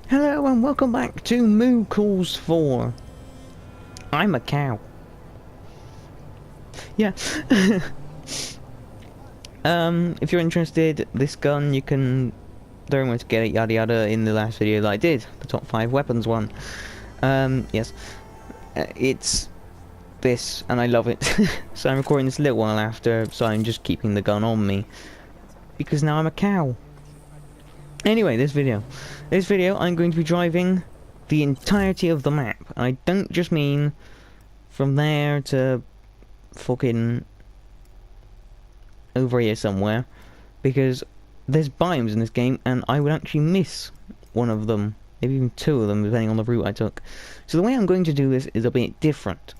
Hello and welcome back to Moo Calls 4. I'm a cow. Yeah. If you're interested, this gun, you can learn where to get it, yada yada, in the last video that I did, the top 5 weapons one. Yes. It's this, and I love it. So I'm recording this a little while after, so I'm just keeping the gun on me. Because now I'm a cow. Anyway, this video I'm going to be driving the entirety of the map. I don't just mean from there to fucking over here somewhere, because there's biomes in this game and I would actually miss one of them, maybe even two of them, depending on the route I took. So the way I'm going to do this is a bit different.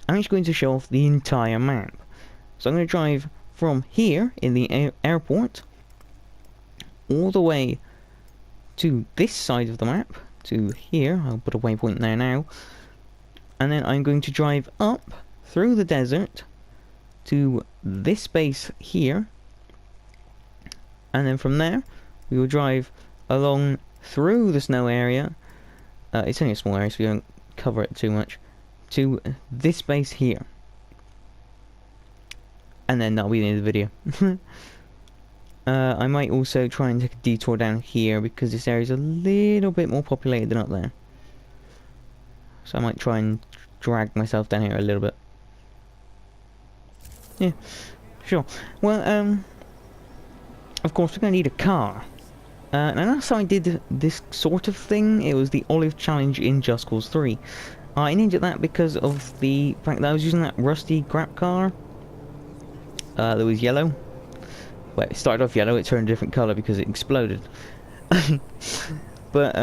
I'm just going to show off the entire map. So I'm going to drive from here in the airport all the way to this side of the map, to here. I'll put a waypoint there now, and then I'm going to drive up through the desert to this base here, and then from there we will drive along through the snow area. It's only a small area, so we don't cover it too much, to this base here, and then that'll be the end of the video. I might also try and take a detour down here because this area is a little bit more populated than up there. So I might try and drag myself down here a little bit. Yeah, sure. Well, of course we're going to need a car. And that's how I did this sort of thing. It was the Olive Challenge in Just Cause 3. I named it that because of the fact that I was using that rusty grab car that was yellow. Well, it started off yellow, it turned a different colour because it exploded. But,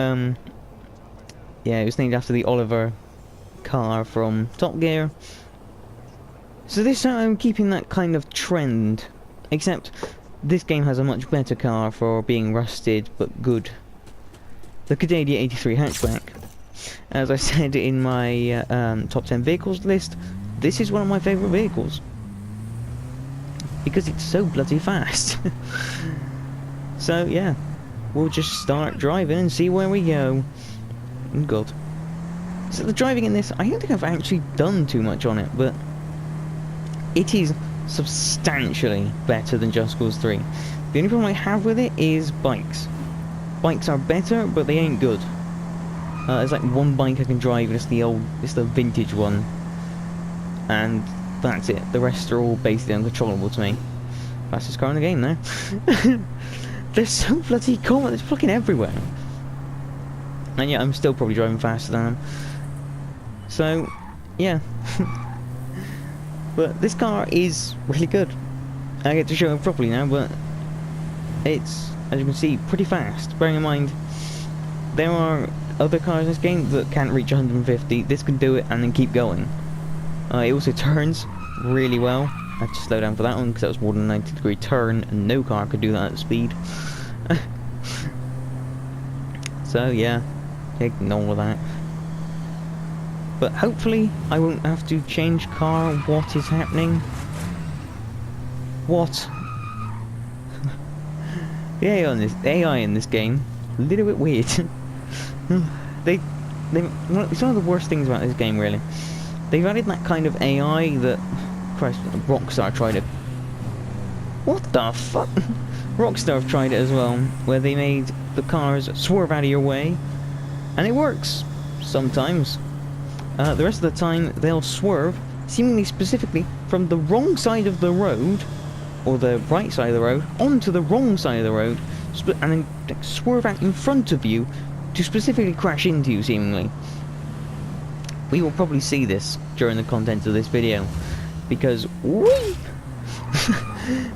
yeah, it was named after the Oliver car from Top Gear. So this time I'm keeping that kind of trend, except this game has a much better car for being rusted but good. The Cadia 83 hatchback. As I said in my top 10 vehicles list, this is one of my favourite vehicles. Because it's so bloody fast. So yeah, we'll just start driving and see where we go. Oh god. So the driving in this, I don't think I've actually done too much on it, but it is substantially better than Just Cause 3. The only problem I have with it is bikes. Bikes are better, but they ain't good. There's like one bike I can drive, and it's the vintage one. And that's it. The rest are all basically uncontrollable to me. Fastest car in the game now. They're so bloody common. They're fucking everywhere. And yeah, I'm still probably driving faster than them. So, yeah. But this car is really good. I get to show it properly now, but it's, as you can see, pretty fast. Bearing in mind, there are other cars in this game that can't reach 150. This can do it and then keep going. It also turns really well. I have to slow down for that one because that was more than a 90-degree turn and no car could do that at speed. So yeah, ignore that. But hopefully I won't have to change car. What is happening? What? The AI in this game, a little bit weird. It's one of the worst things about this game, really. They've added that kind of AI that, Christ, Rockstar tried it. What the fuck? Rockstar have tried it as well, where they made the cars swerve out of your way, and it works sometimes. The rest of the time, they'll swerve, seemingly specifically, from the wrong side of the road, or the right side of the road, onto the wrong side of the road, and then swerve out in front of you to specifically crash into you, seemingly. We will probably see this during the content of this video, because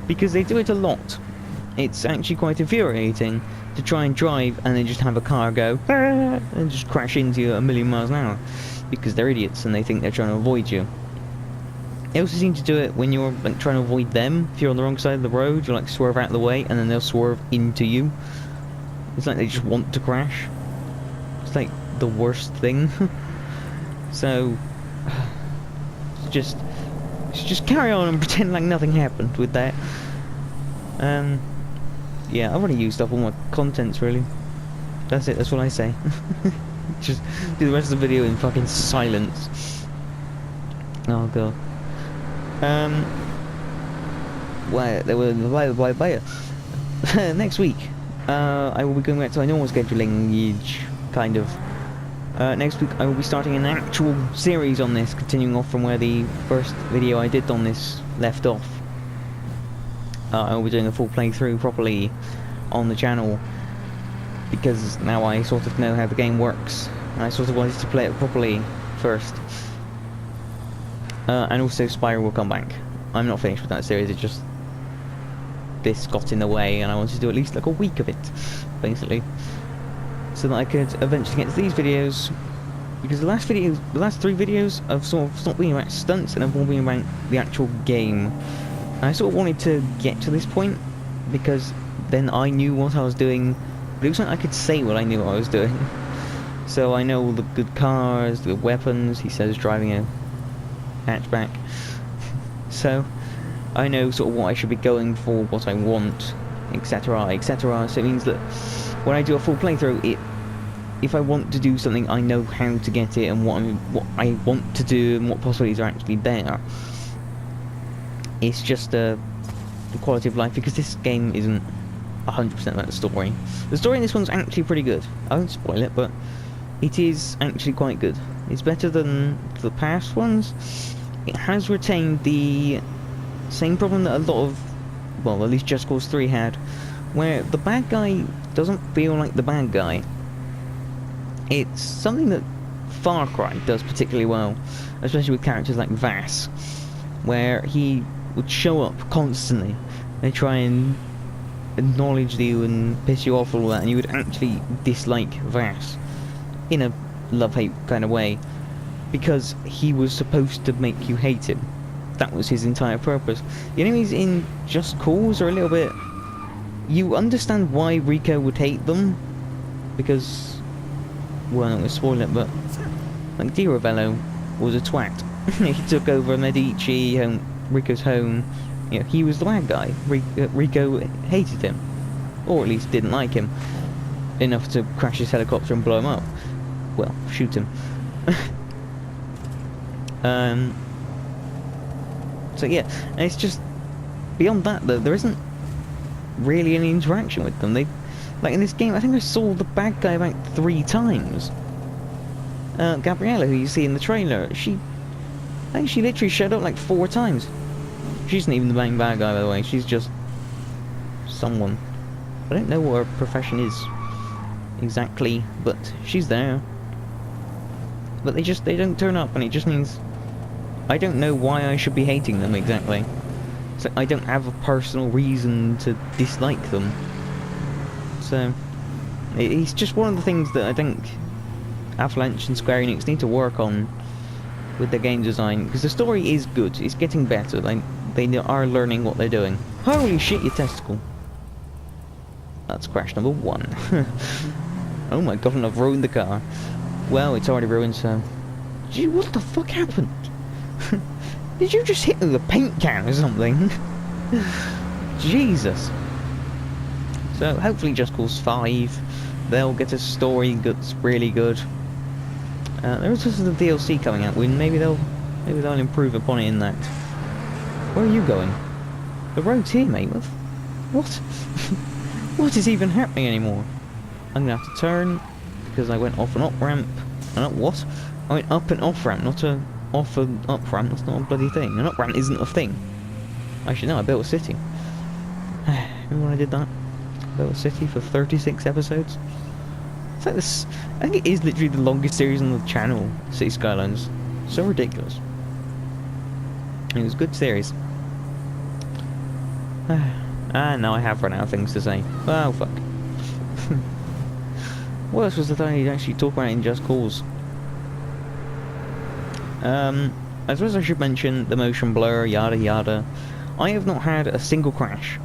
because they do it a lot. It's actually quite infuriating to try and drive and then just have a car go and just crash into you at 1,000,000 miles an hour, because they're idiots and they think they're trying to avoid you. They also seem to do it when you're like trying to avoid them. If you're on the wrong side of the road, you like swerve out of the way and then they'll swerve into you. It's like they just want to crash. It's like the worst thing. So, just carry on and pretend like nothing happened with that. Yeah, I've already used up all my contents, really. That's it, that's what I say. Just do the rest of the video in fucking silence. Oh god. Well, there were next week, I will be going back to my normal scheduling, kind of. Next week I will be starting an actual series on this, continuing off from where the first video I did on this left off. I will be doing a full playthrough properly on the channel, because now I sort of know how the game works, and I sort of wanted to play it properly first. And also Spyro will come back. I'm not finished with that series, it just... this got in the way, and I wanted to do at least like a week of it, basically. So that I could eventually get to these videos, because the last 3 videos have sort of stopped being about stunts and have more been about the actual game. And I sort of wanted to get to this point, because then I knew what I was doing, but it was like I could say what I knew what I was doing. So I know all the good cars, the weapons, he says driving a hatchback. So I know sort of what I should be going for, what I want, etc, etc. So it means that when I do a full playthrough, if I want to do something, I know how to get it and what I want to do and what possibilities are actually there. It's just the quality of life, because this game isn't 100% about the story. The story in this one's actually pretty good. I won't spoil it, but it is actually quite good. It's better than the past ones. It has retained the same problem that a lot of, well, at least Just Cause 3 had, where the bad guy doesn't feel like the bad guy. It's something that Far Cry does particularly well, especially with characters like Vass, where he would show up constantly and try and acknowledge you and piss you off and all that, and you would actually dislike Vass in a love-hate kind of way, because he was supposed to make you hate him. That was his entire purpose. The enemies in Just Cause are a little bit... you understand why Rico would hate them, because... well, I'm not going to spoil it, but... like, Diravello was a twat. He took over Medici, Rico's home. You know, he was the bad guy. Rico hated him. Or at least didn't like him. Enough to crash his helicopter and blow him up. Well, shoot him. So yeah, and it's just... beyond that, though, there isn't really any interaction with them. They... like, in this game, I think I saw the bad guy about 3 times. Gabriella, who you see in the trailer, I think she literally showed up like 4 times. She's not even the main bad guy, by the way. She's just... someone. I don't know what her profession is exactly, but she's there. But they don't turn up, and it just means I don't know why I should be hating them exactly. So I don't have a personal reason to dislike them. So it's just one of the things that I think Avalanche and Square Enix need to work on with their game design, because the story is good. It's getting better. They are learning what they're doing. Holy shit, your testicle. That's crash number 1. Oh my god, and I've ruined the car. Well, it's already ruined, so... gee, what the fuck happened? Did you just hit me with a paint can or something? Jesus. So, hopefully Just Cause 5, they'll get a story that's really good. There is also the DLC coming out, maybe they'll improve upon it in that. Where are you going? The road's here, mate. What? What is even happening anymore? I'm gonna have to turn, because I went off an up-ramp. What? I went up an off-ramp, not a off an up-ramp. That's not a bloody thing. An up-ramp isn't a thing. Actually, no, I built a city. Remember when I did that? I built a city for 36 episodes? It's like this... I think it is literally the longest series on the channel, City Skylines. So ridiculous. It was a good series. Now I have run out of things to say. Oh, fuck. What else was the thing you'd actually talk about in Just Cause? I suppose I should mention the motion blur, yada yada. I have not had a single crash.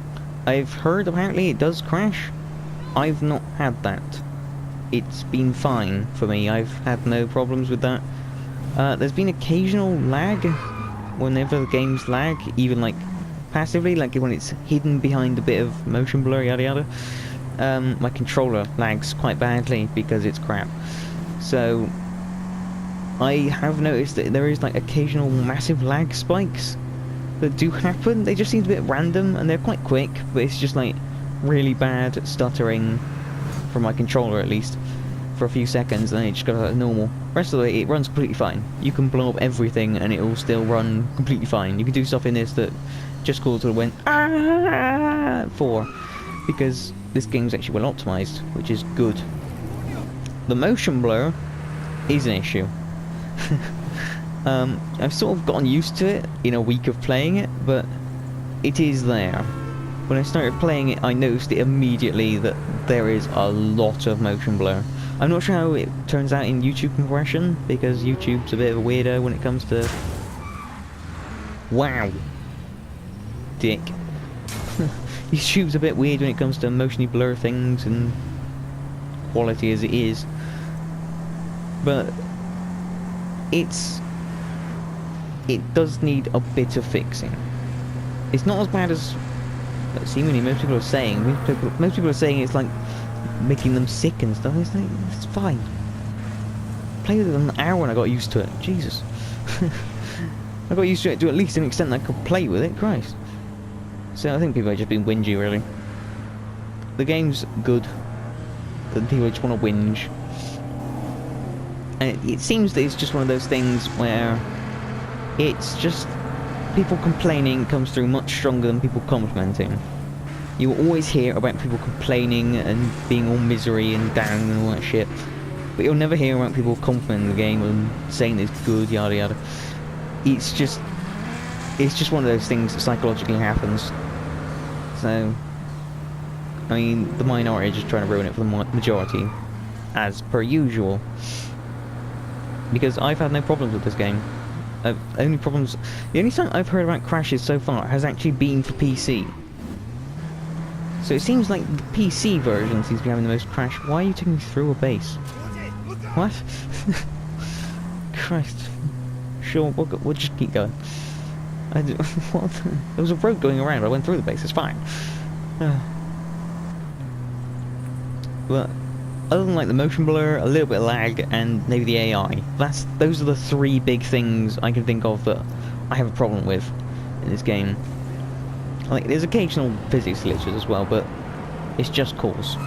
I've heard apparently it does crash. I've not had that. It's been fine for me. I've had no problems with that. There's been occasional lag whenever the games lag, even like passively, like when it's hidden behind a bit of motion blur, yada yada. my controller lags quite badly because it's crap. So I have noticed that there is like occasional massive lag spikes that do happen. They just seem a bit random and they're quite quick, but it's just like really bad stuttering from my controller at least for a few seconds, and then it just goes like normal. The rest of the way it runs completely fine. You can blow up everything and it will still run completely fine. You can do stuff in this that just cause it went for, because this game's actually well optimized, which is good. The motion blur is an issue. I've sort of gotten used to it in a week of playing it, but it is there. When I started playing it, I noticed it immediately that there is a lot of motion blur. I'm not sure how it turns out in YouTube compression, because YouTube's a bit of a weirdo when it comes to... Wow. Dick. YouTube's a bit weird when it comes to emotionally blur things and quality as it is. But it does need a bit of fixing. It's not as bad as seemingly most people are saying. Most people are saying it's like making them sick and stuff. It's like, it's fine. Played with it an hour and I got used to it. Jesus. I got used to it to at least an extent that I could play with it. Christ. So I think people have just been whingy, really. The game's good, but people just want to whinge. And it seems that it's just one of those things where it's just people complaining comes through much stronger than people complimenting. You will always hear about people complaining and being all misery and down and all that shit, but you'll never hear about people complimenting the game and saying it's good, yada yada. It's just one of those things that psychologically happens. So, I mean, the minority are just trying to ruin it for the majority, as per usual. Because I've had no problems with this game. The only time I've heard about crashes so far has actually been for PC. So it seems like the PC version seems to be having the most crash. Why are you taking me through a base? What? Christ. Sure, we'll just keep going. What? There was a road going around, I went through the base, it's fine. But other than like the motion blur, a little bit of lag, and maybe the AI, those are the three big things I can think of that I have a problem with in this game. Like, there's occasional physics glitches as well, but it's just cause.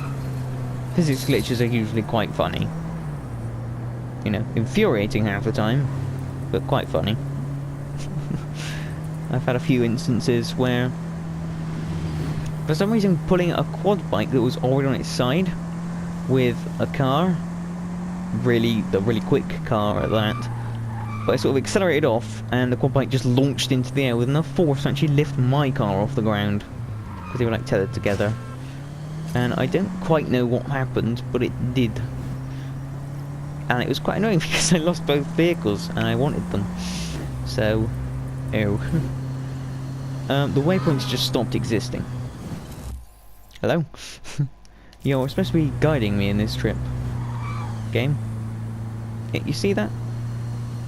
Physics glitches are usually quite funny. You know, infuriating half the time, but quite funny. I've had a few instances where, for some reason, pulling a quad bike that was already on its side with a car, the really quick car at that, but I sort of accelerated off and the quad bike just launched into the air with enough force to actually lift my car off the ground, because they were like tethered together. And I don't quite know what happened, but it did. And it was quite annoying because I lost both vehicles and I wanted them. So, ew. The waypoints just stopped existing. Hello? You're supposed to be guiding me in this trip. Game? You see that?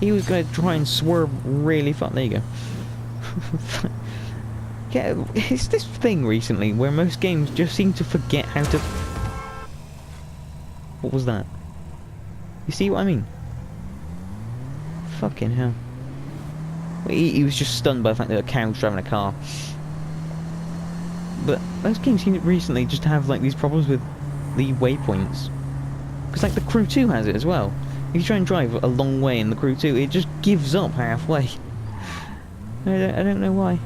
He was going to try and swerve really far. There you go. Yeah, it's this thing recently where most games just seem to forget how to... What was that? You see what I mean? Fucking hell. He was just stunned by the fact that a cow was driving a car. But most games seem to recently just have like these problems with the waypoints. Because like the Crew 2 has it as well. If you try and drive a long way in the Crew 2, it just gives up halfway. I don't know why.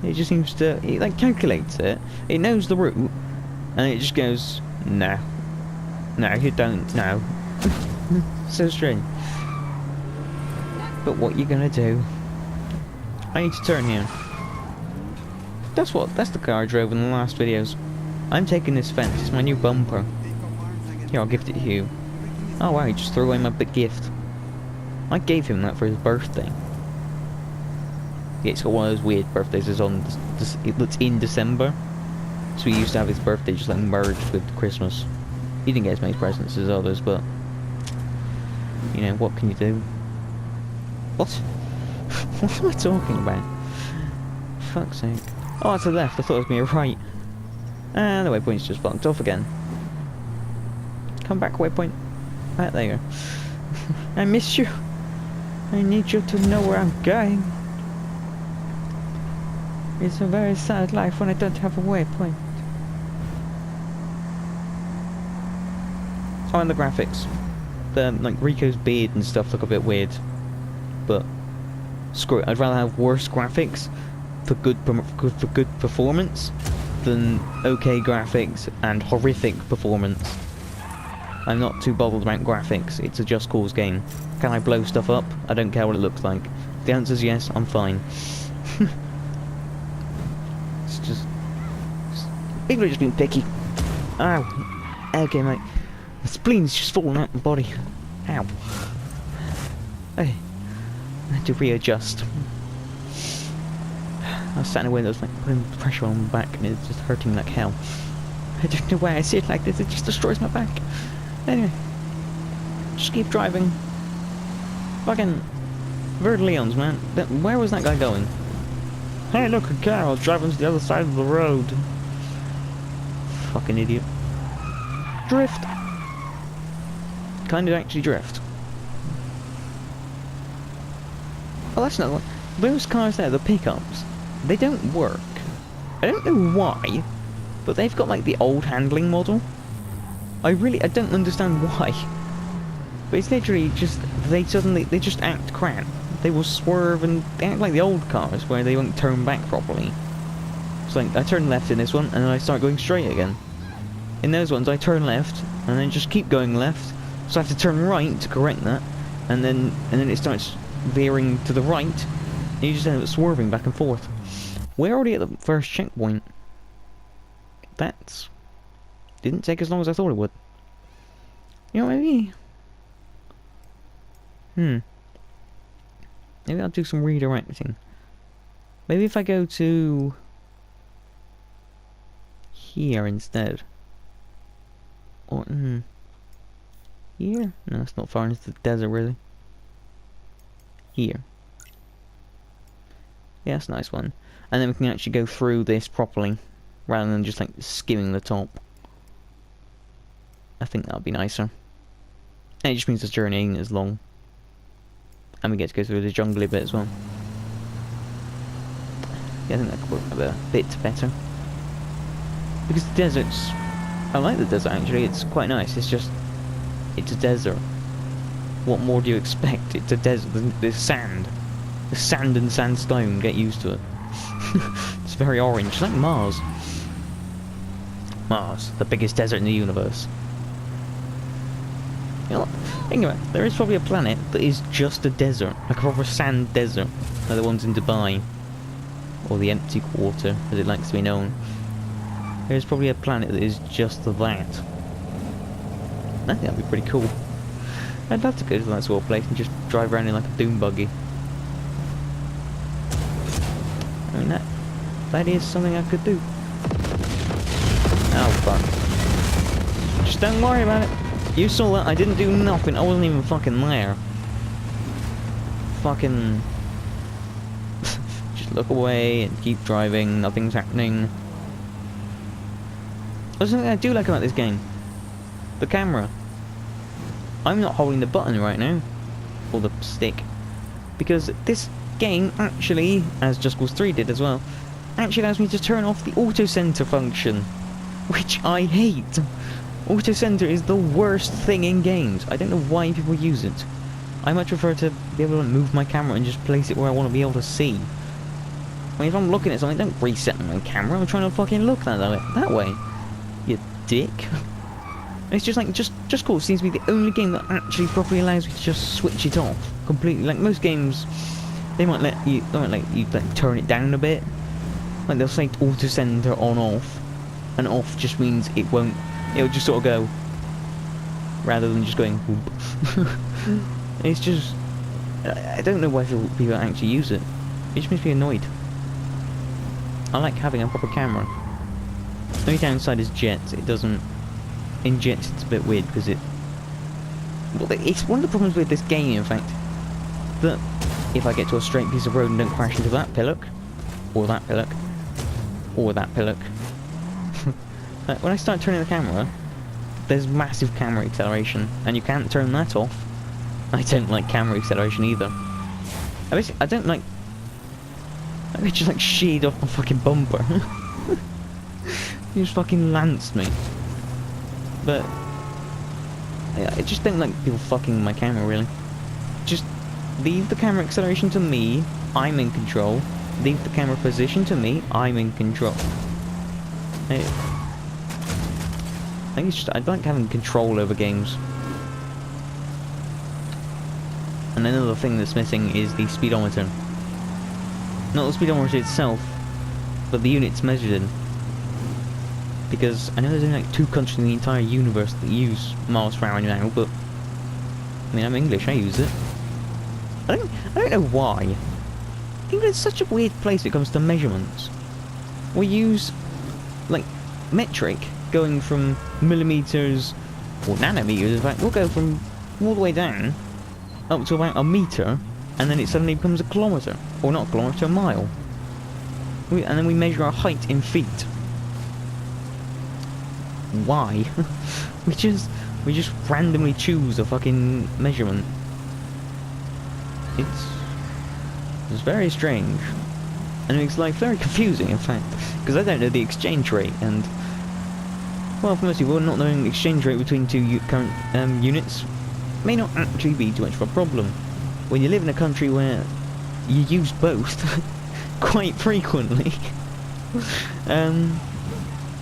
It just seems to... It like calculates it. It knows the route. And it just goes, no. No, you don't. No. So strange. But what you gonna do? I need to turn here. That's the car I drove in the last videos. I'm taking this fence. It's my new bumper. Here, I'll gift it to you. Oh wow, he just threw away my big gift. I gave him that for his birthday. Yeah, it's got one of those weird birthdays. It's in December. So he used to have his birthday just like merged with Christmas. He didn't get as many presents as others, but you know, what can you do? What? What am I talking about? Fuck's sake. Oh, it's a left. I thought it was me a right. And the waypoint's just fucked off again. Come back, waypoint. Right there. I miss you. I need you to know where I'm going. It's a very sad life when I don't have a waypoint. Oh, and the graphics. The, like, Rico's beard and stuff look a bit weird. But, screw it. I'd rather have worse graphics for good performance than okay graphics and horrific performance. I'm not too bothered about graphics. It's a Just Cause game. Can I blow stuff up? I don't care what it looks like. If the answer's yes, I'm fine. It's just... People are just being picky. Ow. Okay, mate. The spleen's just falling out my body. Ow. Hey. I had to readjust. I was sat in a way that was like putting pressure on my back and it's just hurting like hell. I don't know why I sit like this, it just destroys my back. Anyway. Just keep driving. Fucking Verd Leons, man. Where was that guy going? Hey, look, a car. I'll drive him to the other side of the road. Fucking idiot. Drift. Kind of actually drift. Oh, that's another one. Those cars there, the pickups, they don't work. I don't know why, but they've got like the old handling model. I don't understand why. But it's literally just, they just act crap. They will swerve and they act like the old cars where they won't turn back properly. It's like, I turn left in this one and then I start going straight again. In those ones I turn left and then just keep going left. So I have to turn right to correct that. And then it starts veering to the right. And you just end up swerving back and forth. We're already at the first checkpoint. That didn't take as long as I thought it would. You know, maybe... Maybe I'll do some redirecting. Maybe if I go to... here instead. Or, here? No, it's not far into the desert, really. Here. Yeah, that's a nice one. And then we can actually go through this properly, rather than just, like, skimming the top. I think that would be nicer. And it just means the journey ain't as long. And we get to go through the jungle a bit as well. Yeah, I think that could work a bit better. Because the desert's... I like the desert, actually. It's quite nice. It's just... it's a desert. What more do you expect? It's a desert. There's sand. There's sand and sandstone. Get used to it. It's very orange. It's like Mars. Mars. The biggest desert in the universe. You know what? Think about it. There is probably a planet that is just a desert. Like a proper sand desert. Like the ones in Dubai. Or the empty quarter, as it likes to be known. There's probably a planet that is just that. I think that'd be pretty cool. I'd love to go to that sort of place and just drive around in like a dune buggy. I mean, that is something I could do. Oh, fuck. Just don't worry about it. You saw that, I didn't do nothing, I wasn't even fucking there. Fucking... just look away and keep driving, nothing's happening. There's something I do like about this game. The camera. I'm not holding the button right now. Or the stick. Because this game actually, as Just Cause 3 did as well, actually allows me to turn off the auto center function. Which I hate. Auto center is the worst thing in games. I don't know why people use it. I much prefer to be able to move my camera and just place it where I want to be able to see. I mean, if I'm looking at something, don't reset my camera. I'm trying to fucking look that way. You dick. It's just like, Just Cause seems to be the only game that actually properly allows me to just switch it off completely. Like most games, they might let you like turn it down a bit. Like they'll say auto center on off, and off just means it'll just sort of go, rather than just going whoop. It's just, I don't know why people actually use it. It just makes me annoyed. I like having a proper camera. The only downside is jets. It doesn't... in jets it's a bit weird because well, it's one of the problems with this game, in fact, that if I get to a straight piece of road and don't crash into that pillock, or that pillock, or that pillock, when I start turning the camera, there's massive camera acceleration, and you can't turn that off. I don't like camera acceleration either. I don't like... I just like sheared off my fucking bumper. He just fucking lanced me. But... I just don't like people fucking my camera, really. Just leave the camera acceleration to me, I'm in control. Leave the camera position to me, I'm in control. I think it's just, I like having control over games. And another thing that's missing is the speedometer. Not the speedometer itself, but the units measured in. Because I know there's only like 2 countries in the entire universe that use miles per hour now, but I mean, I'm English, I use it. I don't know why. England's such a weird place when it comes to measurements. We use, like, metric, going from millimeters, or nanometers, in fact, we'll go from all the way down, up to about a meter, and then it suddenly becomes a kilometre. Or not a kilometre, a mile. And then we measure our height in feet. Why? we just randomly choose a fucking measurement. It's very strange. And it makes life very confusing, in fact, because I don't know the exchange rate, and well, for most people, not knowing the exchange rate between two current units may not actually be too much of a problem. When you live in a country where you use both quite frequently,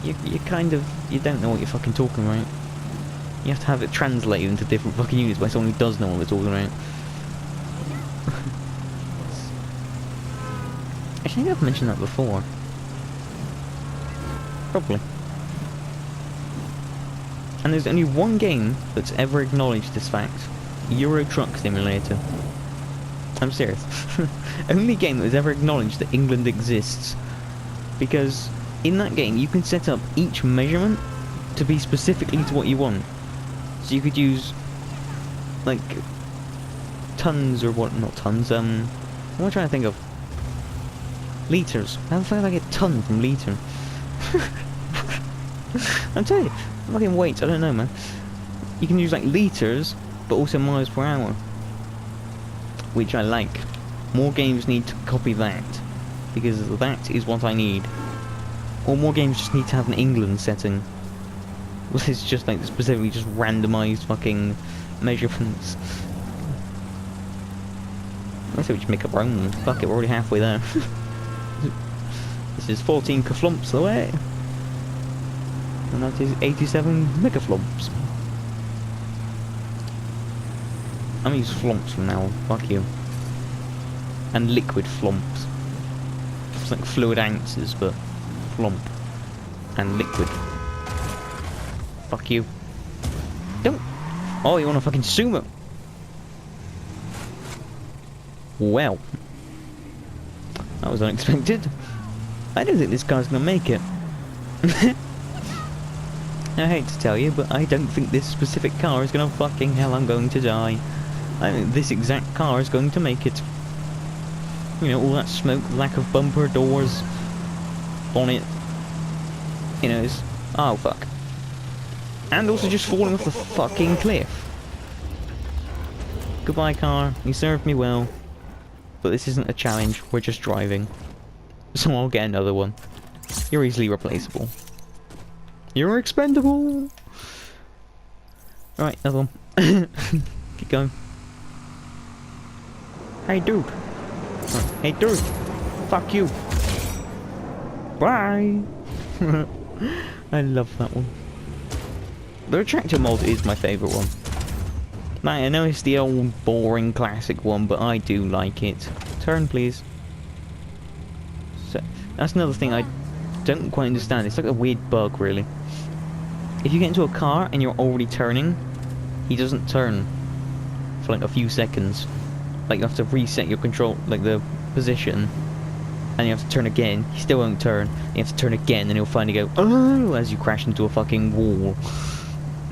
you kind of, you don't know what you're fucking talking about. You have to have it translated into different fucking units by someone who does know what they're talking about. I think I've mentioned that before. Probably. And there's only one game that's ever acknowledged this fact. Euro Truck Simulator. I'm serious. Only game that has ever acknowledged that England exists. Because in that game you can set up each measurement to be specifically to what you want. So you could use like tons or what, not tons, what am I trying to think of? Litres. How the fuck did I get ton from litre? I'm telling you, fucking weight, I don't know, man. You can use like litres, but also miles per hour. Which I like. More games need to copy that. Because that is what I need. Or more games just need to have an England setting. It's just like specifically just randomised fucking measurements. I say we just make up our own one. Fuck it, we're already halfway there. This is 14 kaflumps away. And that is 87 megaflumps. I'm gonna use flumps from now on, fuck you. And liquid flumps. It's like fluid ounces, but flump. And liquid. Fuck you. Don't! Oh, you wanna fucking sumo? Well. That was unexpected. I don't think this car's gonna make it. I hate to tell you, but I don't think this specific car is gonna fucking hell, I'm going to die. I think this exact car is going to make it. You know, all that smoke, lack of bumper, doors, bonnet. You know, it's... oh, fuck. And also just falling off the fucking cliff. Goodbye, car. You served me well. But this isn't a challenge, we're just driving. So I'll get another one. You're easily replaceable. You're expendable! Right, another one. Keep going. Hey dude! Hey dude! Fuck you! Bye! I love that one. The retractor mod is my favourite one. Like, I know it's the old boring classic one, but I do like it. Turn, please. So, that's another thing I don't quite understand. It's like a weird bug, really. If you get into a car and you're already turning, he doesn't turn for like a few seconds. Like, you have to reset your control, like the position, and you have to turn again. He still won't turn. You have to turn again, and he'll finally go, oh, as you crash into a fucking wall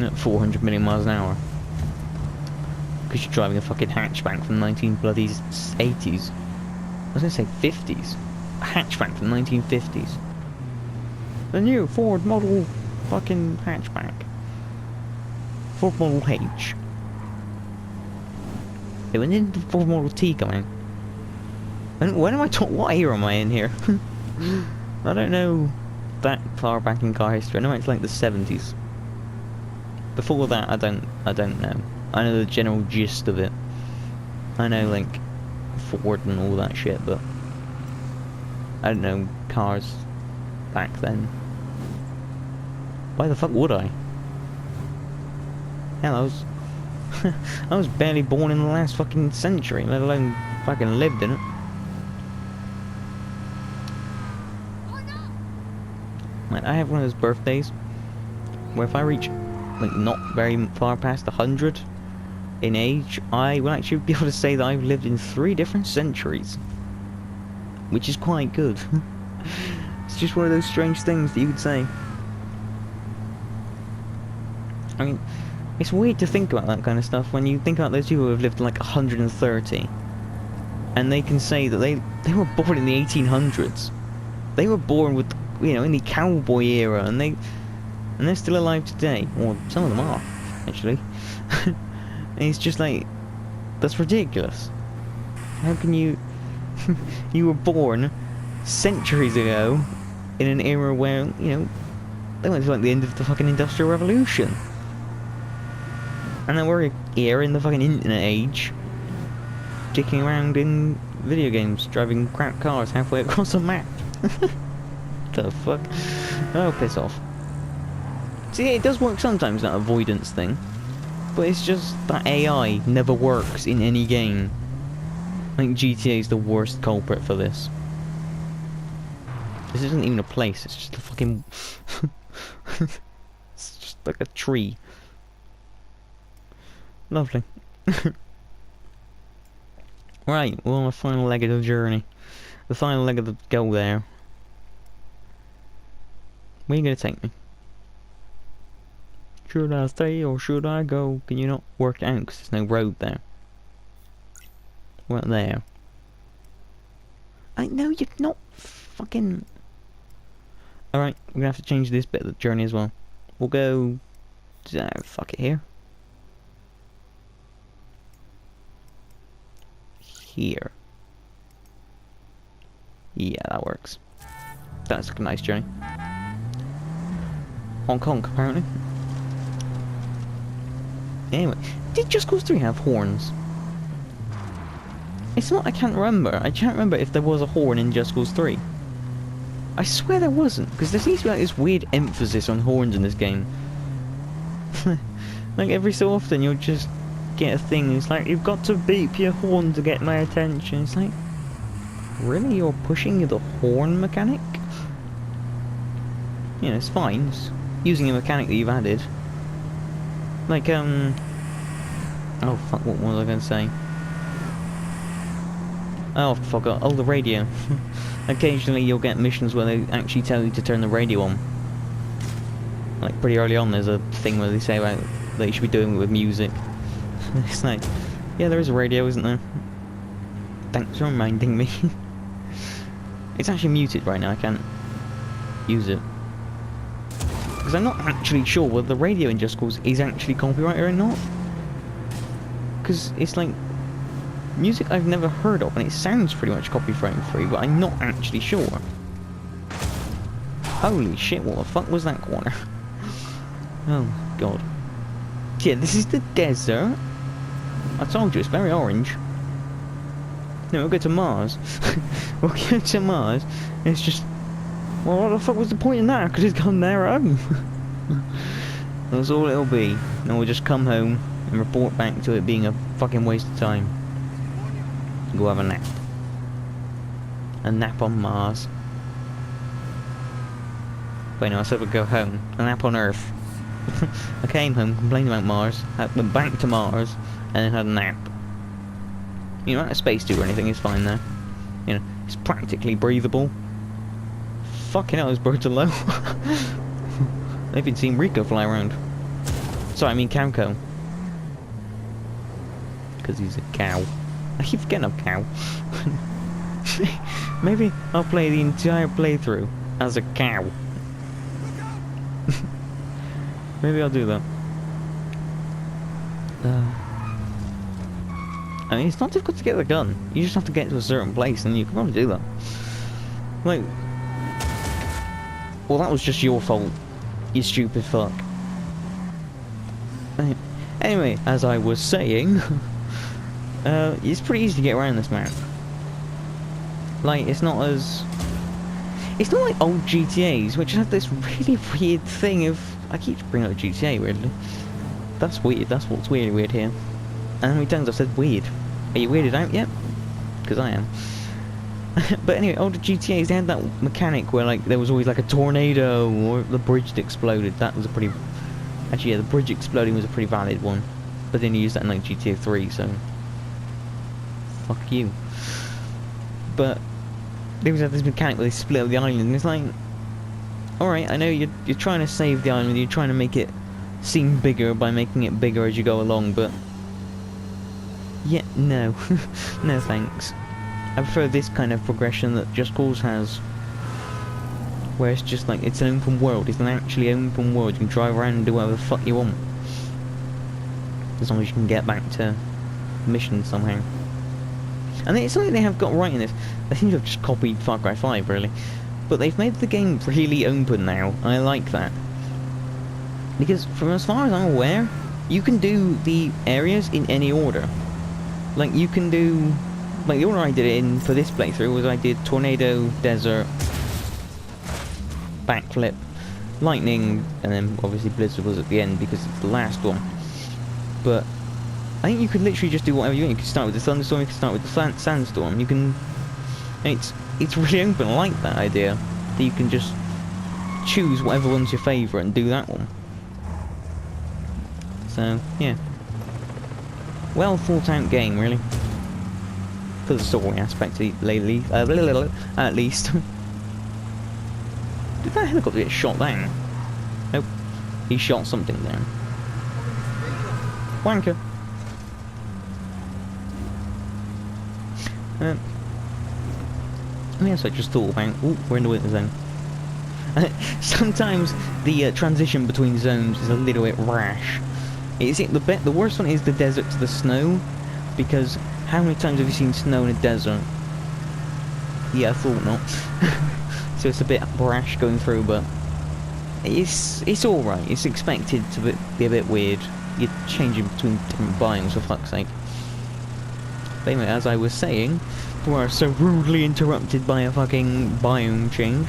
at 400 million miles an hour. Because you're driving a fucking hatchback from 1980s. I was gonna say 50s. A hatchback from 1950s. The new Ford model fucking hatchback. Ford Model H. Hey, when did the Ford Model T come out? And when am I talking? What era am I in here? I don't know that far back in car history. I know it's like the 70s. Before that, I don't know. I know the general gist of it. I know like Ford and all that shit, but I don't know cars back then. Why the fuck would I? Hell, I was barely born in the last fucking century, let alone fucking lived in it. Like, I have one of those birthdays where if I reach like not very far past 100 in age, I will actually be able to say that I've lived in 3 different centuries, which is quite good. It's just one of those strange things that you could say. I mean, it's weird to think about that kind of stuff when you think about those people who have lived like 130, and they can say that they were born in the 1800s. They were born with, you know, in the cowboy era, and they're still alive today. Or some of them are, actually. And it's just like, that's ridiculous. How can you... you were born centuries ago in an era where, you know, they went to like the end of the fucking Industrial Revolution. And then we're here in the fucking internet age, dicking around in video games, driving crap cars halfway across a map. The fuck? Oh, piss off. See, it does work sometimes, that avoidance thing. But it's just that AI never works in any game. I think GTA is the worst culprit for this. This isn't even a place, it's just a fucking... it's just like a tree. Lovely. Right, we're on the final leg of the journey. The final leg of the go there. Where are you going to take me? Should I stay or should I go? Can you not work it out because there's no road there? What there? I know you're not fucking... Alright, we're going to have to change this bit of the journey as well. We'll go... fuck it here. Here. Yeah, that works. That's a nice journey. Hong Kong, apparently. Anyway, did Just Cause 3 have horns? It's not, I can't remember. I can't remember if there was a horn in Just Cause 3. I swear there wasn't, because there seems to be like this weird emphasis on horns in this game. Like every so often you'll just get a thing, it's like, you've got to beep your horn to get my attention. It's like, really? You're pushing the horn mechanic? You know, it's fine. It's using a mechanic that you've added. Like, oh fuck, what was I going to say? Oh, fuck, oh, the radio. Occasionally you'll get missions where they actually tell you to turn the radio on. Like, pretty early on there's a thing where they say about that you should be doing it with music. It's like, yeah, there is a radio, isn't there? Thanks for reminding me. It's actually muted right now, I can't use it. Because I'm not actually sure whether the radio in Just Cause is actually copyrighted or not. Because it's like music I've never heard of, and it sounds pretty much copyright free, but I'm not actually sure. Holy shit, what the fuck was that corner? Oh, God. Yeah, this is the desert. I told you, it's very orange. No, we'll go to Mars. We'll go to Mars, and it's just... Well, what the fuck was the point in that? Because it's gone there home. That's all it'll be. And we'll just come home and report back to it being a fucking waste of time. Go have a nap. A nap on Mars. Wait, no, I said we'd go home. A nap on Earth. I came home, complained about Mars, went back to Mars, and then had a nap. You know, not a spacesuit or anything, it's fine there. You know, it's practically breathable. Fucking hell, those birds are low. They've been seeing Rico fly around. Sorry, I mean Cowco. Because he's a cow. I keep forgetting I'm a cow. Maybe I'll play the entire playthrough as a cow. Maybe I'll do that. I mean, it's not difficult to get the gun. You just have to get to a certain place, and you can probably do that. Like, well, that was just your fault, you stupid fuck. Anyway, as I was saying, it's pretty easy to get around this map. Like, it's not like old GTAs, which have this really weird thing of... I keep bringing up GTA, weirdly. That's weird, that's what's weird here. And how many times I've said weird? Are you weirded out yet? Because I am. But anyway, older GTAs, they had that mechanic where, like, there was always, like, a tornado, or the bridge that exploded. That was a pretty... Actually, yeah, the bridge exploding was a pretty valid one. But then you used that in, like, GTA 3, so... Fuck you. But... they always have this mechanic where they split up the island, and it's like... Alright, I know you're trying to save the island, you're trying to make it seem bigger by making it bigger as you go along, but... yeah, no. No thanks. I prefer this kind of progression that Just Cause has. Where it's just like, it's an open world, it's an actually open world, you can drive around and do whatever the fuck you want. As long as you can get back to missions somehow. And it's something they have got right in this. They seem to have just copied Far Cry 5, really. But they've made the game really open now, and I like that. Because, from as far as I'm aware, you can do the areas in any order. Like, you can do... like, the order I did it in for this playthrough was I did Tornado, Desert, Backflip, Lightning, and then obviously Blizzard was at the end because it's the last one. But I think you could literally just do whatever you want. You can start with the Thunderstorm, you can start with the Sandstorm, you can... It's really open, I like that idea. That you can just choose whatever one's your favourite and do that one. So, yeah. Well thought out game, really. For the story aspect, lately, at least. Did that helicopter get shot down? Nope. He shot something down. Wanker. Yes, I just thought about... ooh, we're in the winter zone. Sometimes the transition between zones is a little bit rash. The worst one is the desert to the snow, because how many times have you seen snow in a desert? Yeah, I thought not. So it's a bit brash going through, but it's alright. It's expected to be a bit weird. You're changing between different biomes, for fuck's sake. But anyway, as I was saying, we are so rudely interrupted by a fucking biome change.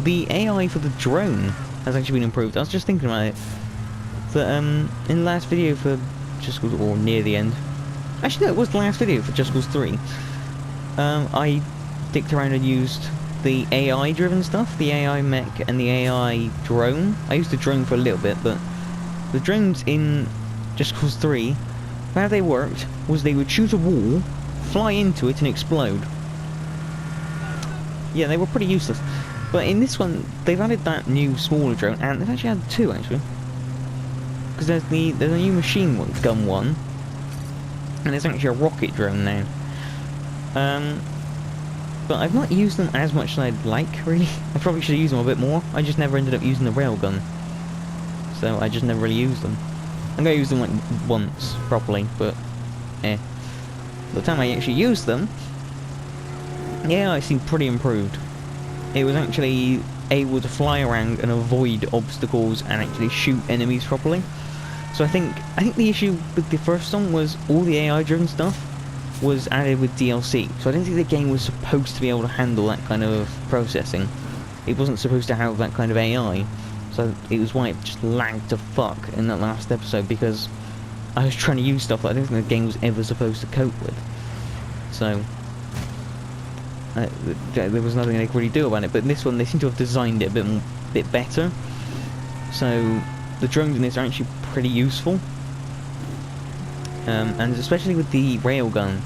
The AI for the drone has actually been improved. I was just thinking about it. That in the last video for Just Cause, or near the end. Actually, no, it was the last video for Just Cause 3. I dicked around and used the AI-driven stuff, the AI mech and the AI drone. I used the drone for a little bit, but the drones in Just Cause 3, how they worked was they would shoot a wall, fly into it and explode. Yeah, they were pretty useless. But in this one, they've added that new smaller drone, and they've actually added two, actually. Because there's a new machine gun one, and there's actually a rocket drone now. But I've not used them as much as I'd like, really. I probably should have used them a bit more. I just never ended up using the railgun. So I just never really used them. I'm going to use them like once, properly, but eh. By the time I actually used them, yeah, I seemed pretty improved. It was actually able to fly around and avoid obstacles and actually shoot enemies properly. So I think the issue with the first one was all the AI-driven stuff was added with DLC. So I didn't think the game was supposed to be able to handle that kind of processing. It wasn't supposed to have that kind of AI. So it was why it just lagged to fuck in that last episode, because I was trying to use stuff that I didn't think the game was ever supposed to cope with. So there was nothing they could really do about it. But in this one, they seem to have designed it a bit better. So the drones in this are actually pretty useful. And especially with the railgun,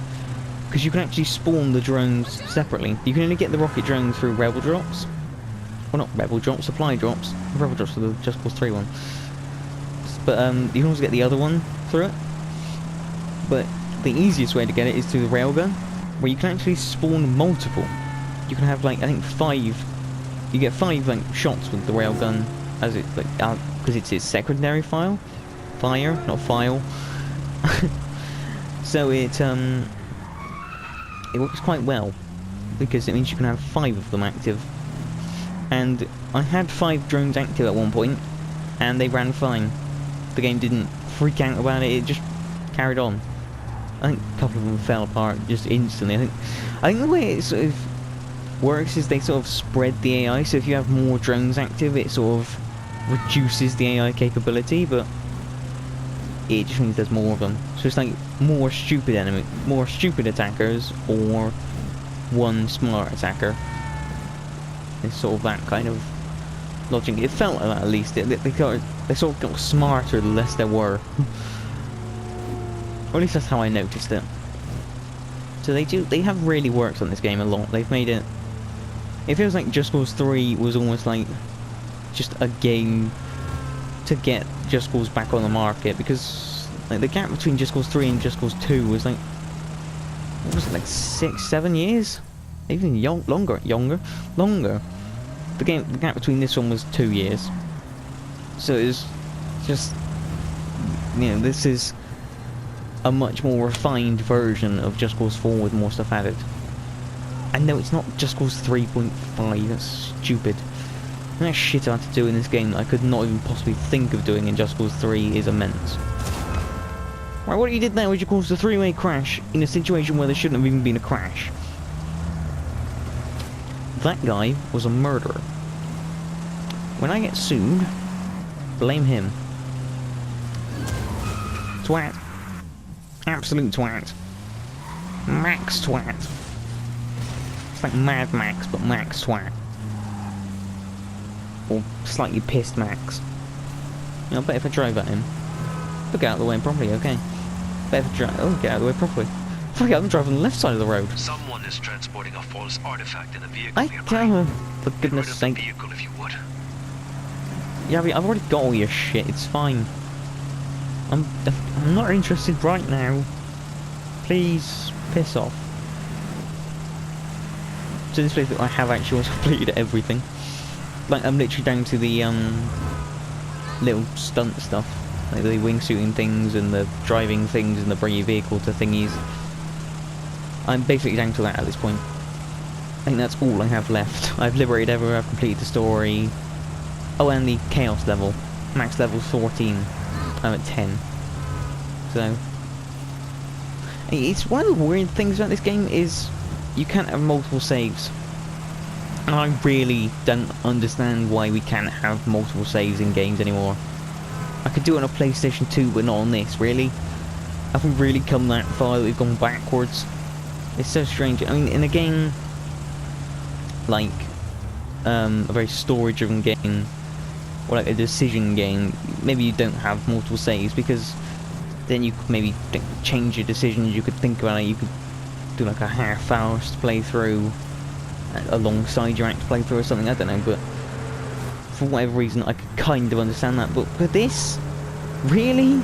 because you can actually spawn the drones separately. You can only get the rocket drones through rebel drops. Well, not rebel drops, supply drops. Rebel drops for the Just Cause 3 one. But you can also get the other one through it. But the easiest way to get it is through the railgun, where you can actually spawn multiple. You can have, like, I think 5. You get 5 like shots with the railgun as it, like, because it's its secondary fire, not file. So it works quite well, because it means you can have 5 of them active. And I had 5 drones active at one point, and they ran fine. The game didn't freak out about it, it just carried on. I think a couple of them fell apart just instantly. I think the way it sort of works is they sort of spread the AI, so if you have more drones active, it sort of reduces the AI capability, but it just means there's more of them. So it's like more stupid attackers, or one smart attacker. It's sort of that kind of logic. It felt like that, at least. They sort of got smarter the less there were. Or at least that's how I noticed it. So they have really worked on this game a lot. They've made it... It feels like Just Cause 3 was almost like just a game to get Just Cause back on the market, because like the gap between Just Cause 3 and Just Cause 2 was like, what was it, like 6-7 years? Even longer. The gap between this one was 2 years. So it was just, you know, this is a much more refined version of Just Cause 4 with more stuff added. And no, it's not Just Cause 3.5, that's stupid. And that shit I had to do in this game that I could not even possibly think of doing in Just Cause 3 is immense. Right, what you did there was you caused a 3-way crash in a situation where there shouldn't have even been a crash. That guy was a murderer. When I get sued, blame him. Twat. Absolute twat. Max twat. It's like Mad Max, but Max twat. Or slightly pissed Max. You know, I bet if I drive at him. Look out of the way properly, okay. Bet if I drive... Oh, get out of the way properly. Fuck it, I'm driving on the left side of the road. Someone is transporting a false artifact in a vehicle I nearby. tell her, for goodness sake. Vehicle if you would. Yeah, I mean, I've already got all your shit, it's fine. I'm not interested right now. Please, piss off. So this place I have actually completed everything. Like, I'm literally down to the, little stunt stuff. Like the wingsuiting things and the driving things and the bring your vehicle to thingies. I'm basically down to that at this point. I think that's all I have left. I've liberated everywhere, I've completed the story. Oh, and the chaos level. Max level 14. I'm at 10. So... It's one of the weird things about this game is you can't have multiple saves. And I really don't understand why we can't have multiple saves in games anymore. I could do it on a PlayStation 2, but not on this, really? Have we really come that far that we've gone backwards? It's so strange. I mean, in a game like a very story-driven game, or like a decision game, maybe you don't have multiple saves, because then you could maybe change your decisions, you could think about it, you could do like a half-hour playthrough alongside your act playthrough or something, I don't know, but for whatever reason I could kind of understand that. But for this, really?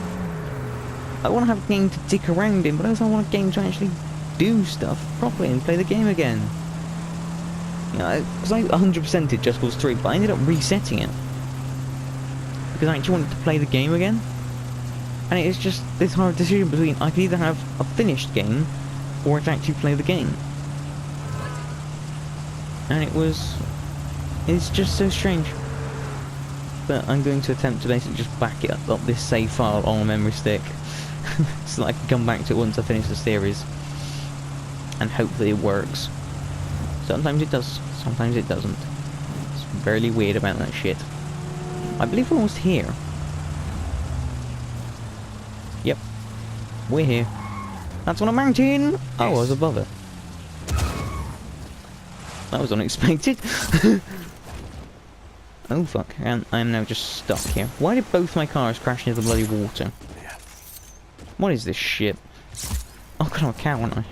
I want to have a game to dick around in, but I also want a game to actually do stuff properly and play the game again. You know, because I 100% did Just Cause 3, but I ended up resetting it because I actually wanted to play the game again. And it's just this hard decision between I could either have a finished game or I could actually play the game. And it's just so strange. But I'm going to attempt to basically just back it up this save file on a memory stick so that I can come back to it once I finish the series. And hopefully it works. Sometimes it does, sometimes it doesn't. It's very weird about that shit. I believe we're almost here. Yep. We're here. That's on a mountain! Oh, I was above it. That was unexpected. Oh fuck, and I'm now just stuck here. Why did both my cars crash into the bloody water? What is this shit? Oh god, I'm a cow, aren't I?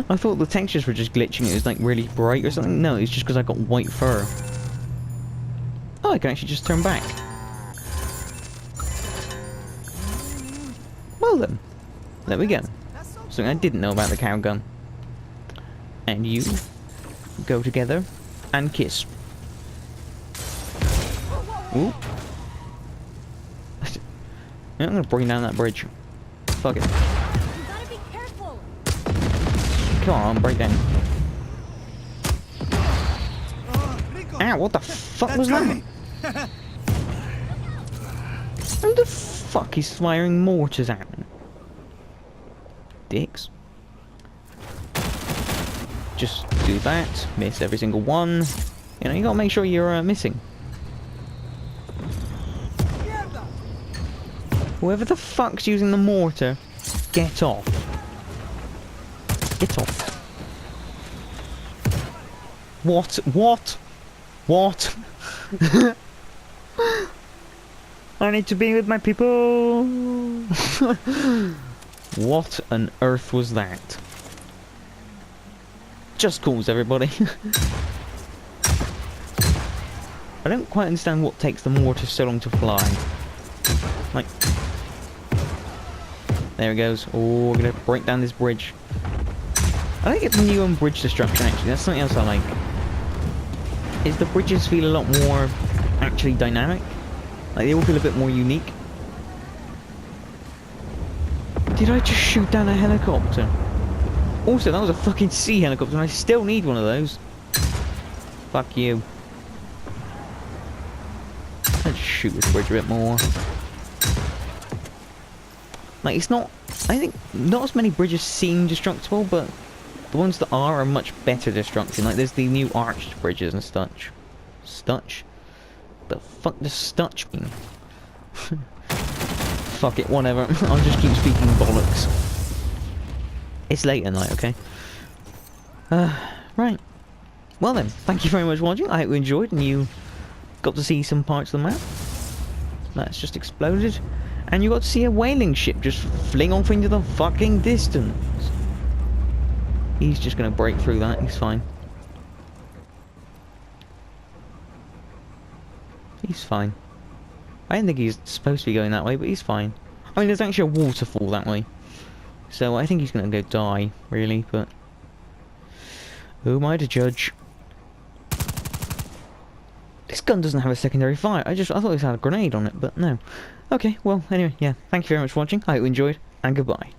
I thought the textures were just glitching, it was like really bright or something. No, it's just because I got white fur. Oh, I can actually just turn back. Well then, there we go. Something I didn't know about the cow gun. And you go together and kiss. Ooh. Yeah, I'm gonna bring down that bridge. Fuck it. You gotta be careful. Come on, break down. Ow, what the fuck was that? Who the fuck is firing mortars at me? Dicks. Just do that. Miss every single one. You know, you gotta make sure you're missing. Whoever the fuck's using the mortar, get off. Get off. What? What? What? I need to be with my people. What on earth was that? Just calls, everybody. I don't quite understand what takes the mortar so long to fly. Like, there it goes. Oh, we're gonna break down this bridge. I think it's new on bridge destruction, actually. That's something else I like. Is the bridges feel a lot more actually dynamic? Like, they all feel a bit more unique. Did I just shoot down a helicopter? Also, that was a fucking sea helicopter, and I still need one of those. Fuck you. Let's shoot this bridge a bit more. Like, it's not... I think not as many bridges seem destructible, but the ones that are much better destruction. Like, there's the new arched bridges and such. Stutch? The fuck does stutch mean? Fuck it, whatever. I'll just keep speaking bollocks. It's late at night, okay? Right. Well then, thank you very much for watching. I hope you enjoyed and you got to see some parts of the map. That's just exploded. And you got to see a whaling ship just fling off into the fucking distance. He's just gonna break through that, he's fine. He's fine. I didn't think he's supposed to be going that way, but he's fine. I mean, there's actually a waterfall that way. So I think he's gonna go die, really, but... who am I to judge? This gun doesn't have a secondary fire. I thought it had a grenade on it, but no. Okay, well, anyway, yeah. Thank you very much for watching. I hope you enjoyed, and goodbye.